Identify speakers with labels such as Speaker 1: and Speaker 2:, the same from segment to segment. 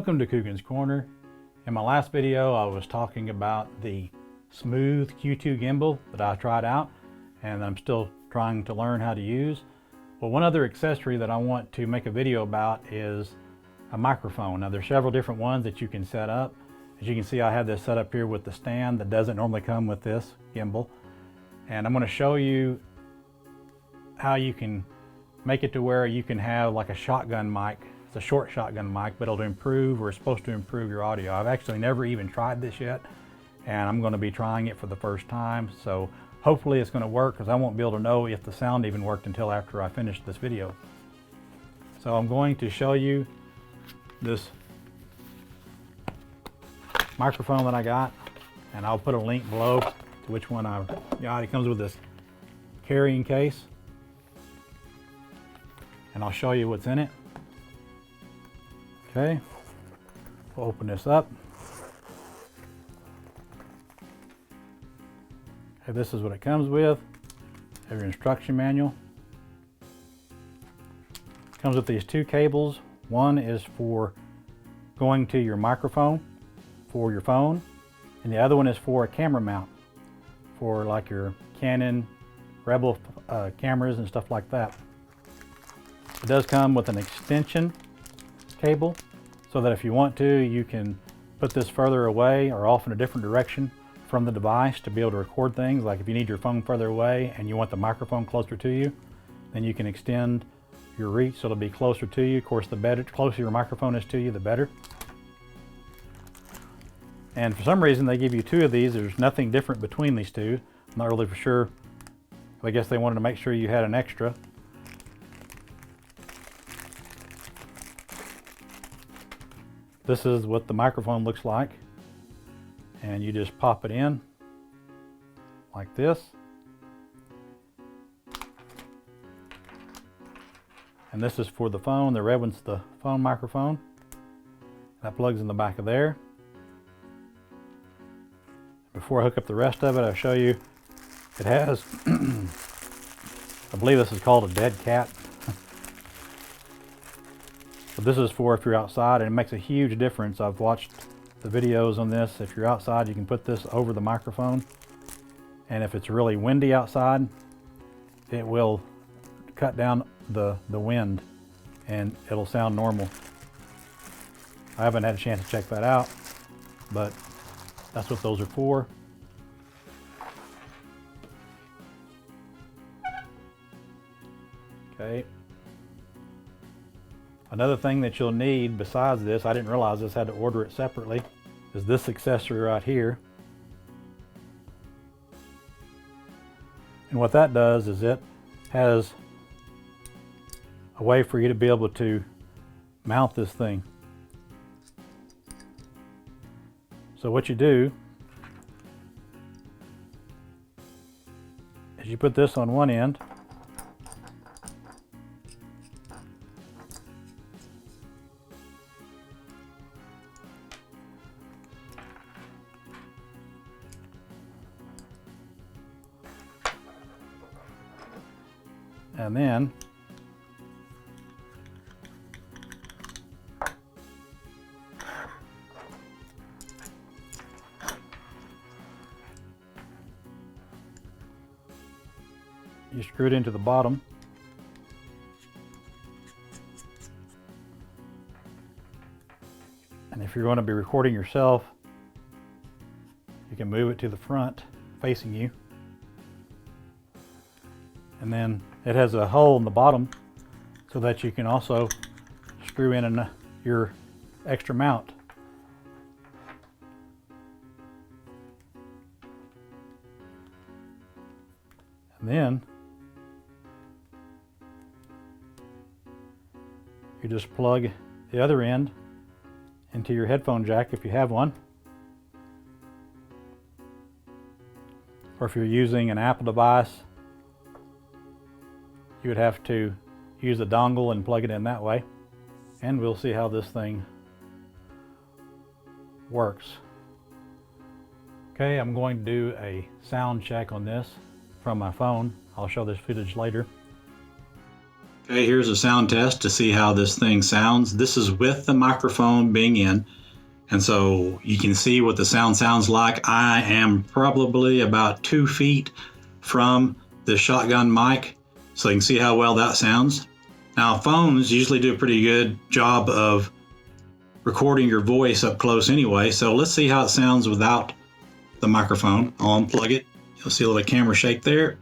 Speaker 1: Welcome to Cougan's Corner. In my last video I was talking about the smooth Q2 gimbal that I tried out and I'm still trying to learn how to use. Well, one other accessory that I want to make a video about is a microphone. Now there's several different ones that you can set up. As you can see, I have this set up here with the stand that doesn't normally come with this gimbal. And I'm going to show you how you can make it to where you can have like a shotgun mic. It's a short shotgun mic, but it'll improve, or it's supposed to improve your audio. I've actually never even tried this yet, and I'm going to be trying it for the first time. So hopefully it's going to work, because I won't be able to know if the sound even worked until after I finish this video. So I'm going to show you this microphone that I got, and I'll put a link below to which one I got. It comes with this carrying case, and I'll show you what's in it. Okay, we'll open this up. Okay, this is what it comes with. Have your instruction manual. It comes with these two cables. One is for going to your microphone for your phone, and the other one is for a camera mount for like your Canon Rebel cameras and stuff like that. It does come with an extension cable, so that if you want to, you can put this further away or off in a different direction from the device to be able to record things. Like if you need your phone further away and you want the microphone closer to you, then you can extend your reach so it'll be closer to you. Of course, the closer your microphone is to you, the better. And for some reason they give you two of these. There's nothing different between these two. I'm not really for sure. I guess they wanted to make sure you had an extra. This is what the microphone looks like, and you just pop it in like this, and this is for the phone. The red one's the phone microphone. That plugs in the back of there. Before I hook up the rest of it, I'll show you. It has I believe this is called a dead cat. But this is for if you're outside, and it makes a huge difference. I've watched the videos on this. If you're outside, you can put this over the microphone, and if it's really windy outside, it will cut down the wind and it'll sound normal. I haven't had a chance to check that out, but that's what those are for. Okay. Another thing that you'll need besides this, I didn't realize this, had to order it separately, is this accessory right here. And what that does is it has a way for you to be able to mount this thing. So what you do is you put this on one end, and then you screw it into the bottom, and if you're going to be recording yourself, you can move it to the front facing you. And then it has a hole in the bottom so that you can also screw in your extra mount. And then you just plug the other end into your headphone jack if you have one. Or if you're using an Apple device, you would have to use the dongle and plug it in that way. And we'll see how this thing works. Okay, I'm going to do a sound check on this from my phone. I'll show this footage later. Okay, here's a sound test to see how this thing sounds. This is with the microphone being in, and so you can see what the sound sounds like. I am probably about 2 feet from the shotgun mic, so you can see how well that sounds. Now, phones usually do a pretty good job of recording your voice up close anyway, so let's see how it sounds without the microphone. I'll unplug it. You'll see a little camera shake there.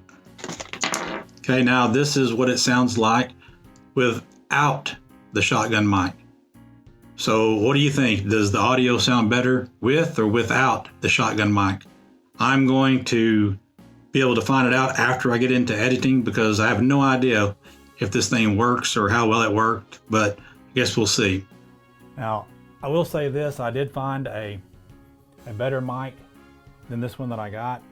Speaker 1: Okay, now this is what it sounds like without the shotgun mic. So what do you think? Does the audio sound better with or without the shotgun mic? I'm going to be able to find it out after I get into editing, because I have no idea if this thing works or how well it worked, but I guess we'll see. Now, I will say this, I did find a better mic than this one that I got.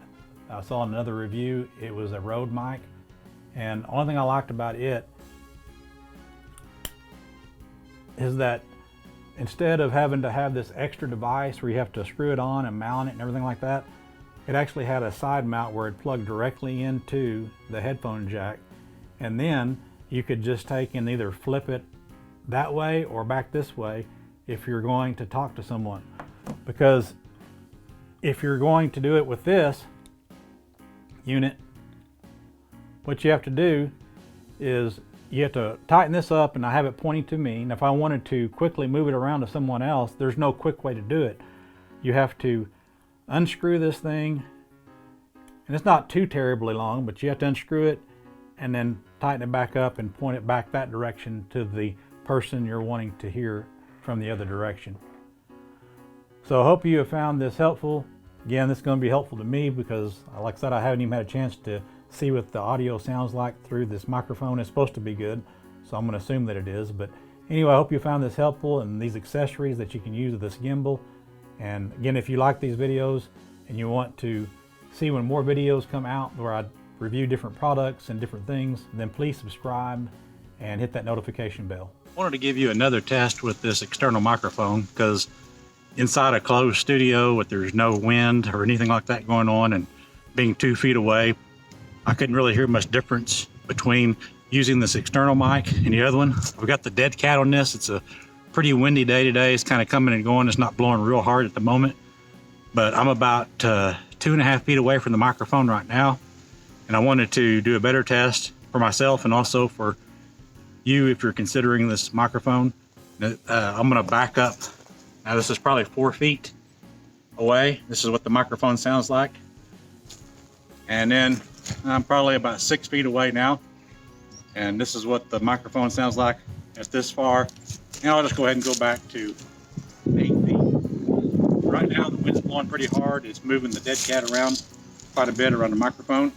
Speaker 1: I saw in another review, it was a Rode mic. And the only thing I liked about it is that instead of having to have this extra device where you have to screw it on and mount it and everything like that, it actually had a side mount where it plugged directly into the headphone jack. And then you could just take and either flip it that way or back this way if you're going to talk to someone. Because if you're going to do it with this unit, what you have to do is you have to tighten this up, and I have it pointing to me. And if I wanted to quickly move it around to someone else, there's no quick way to do it. You have to unscrew this thing, and it's not too terribly long, but you have to unscrew it and then tighten it back up and point it back that direction to the person you're wanting to hear from the other direction. So I hope you have found this helpful. Again, this is going to be helpful to me because, like I said, I haven't even had a chance to see what the audio sounds like through this microphone. It's supposed to be good, so I'm going to assume that it is. But anyway, I hope you found this helpful and these accessories that you can use with this gimbal. And again, if you like these videos and you want to see when more videos come out where I review different products and different things, then please subscribe and hit that notification bell. I wanted to give you another test with this external microphone, because inside a closed studio with there's no wind or anything like that going on and being 2 feet away, I couldn't really hear much difference between using this external mic and the other one. We've got the dead cat on this. It's a pretty windy day today. It's kind of coming and going. It's not blowing real hard at the moment, but I'm about 2.5 feet away from the microphone right now. And I wanted to do a better test for myself and also for you if you're considering this microphone. I'm gonna back up. Now this is probably 4 feet away. This is what the microphone sounds like. And then I'm probably about 6 feet away now. And this is what the microphone sounds like at this far. And I'll just go ahead and go back to 8 feet. Right now the wind's blowing pretty hard. It's moving the dead cat around quite a bit around the microphone.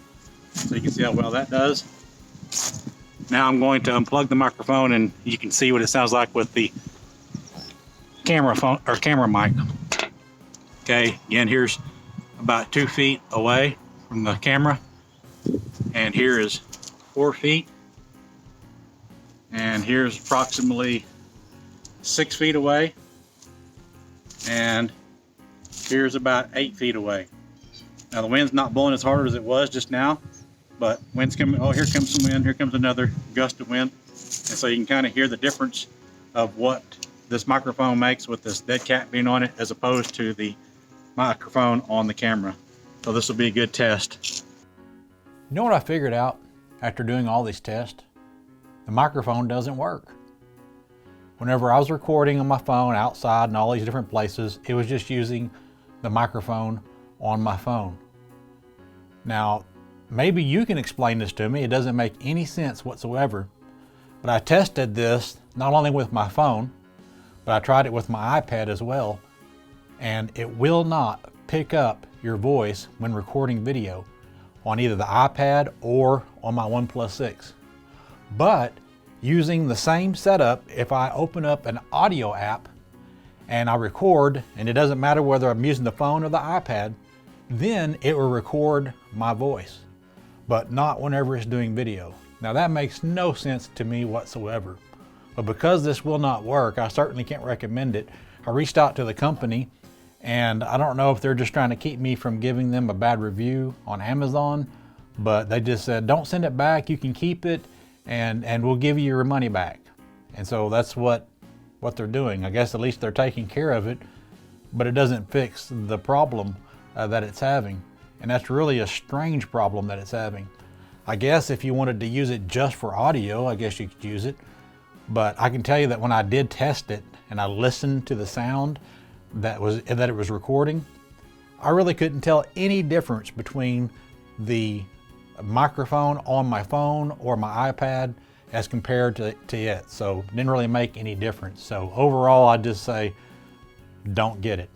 Speaker 1: So you can see how well that does. Now I'm going to unplug the microphone and you can see what it sounds like with the camera phone or camera mic. Okay, again, here's about 2 feet away from the camera, and here is 4 feet, and here's approximately 6 feet away, and here's about 8 feet away. Now the wind's not blowing as hard as it was just now, but wind's coming. Oh, here comes some wind. Here comes another gust of wind, and so you can kind of hear the difference of what this microphone makes with this dead cat being on it as opposed to the microphone on the camera. So this will be a good test. You know what I figured out after doing all these tests? The microphone doesn't work. Whenever I was recording on my phone outside and all these different places, it was just using the microphone on my phone. Now, maybe you can explain this to me. It doesn't make any sense whatsoever. But I tested this not only with my phone, but I tried it with my iPad as well, and it will not pick up your voice when recording video on either the iPad or on my OnePlus 6. But using the same setup, if I open up an audio app and I record, and it doesn't matter whether I'm using the phone or the iPad, then it will record my voice, but not whenever it's doing video. Now that makes no sense to me whatsoever. But because this will not work, I certainly can't recommend it. I reached out to the company, and I don't know if they're just trying to keep me from giving them a bad review on Amazon, but they just said, don't send it back, you can keep it. and we'll give you your money back. And so that's what they're doing. I guess at least they're taking care of it, but it doesn't fix the problem that it's having. And that's really a strange problem that it's having. I guess if you wanted to use it just for audio, I guess you could use it. But I can tell you that when I did test it and I listened to the sound that it was recording, I really couldn't tell any difference between the microphone on my phone or my iPad as compared to it. So it didn't really make any difference. So overall, I just say, don't get it.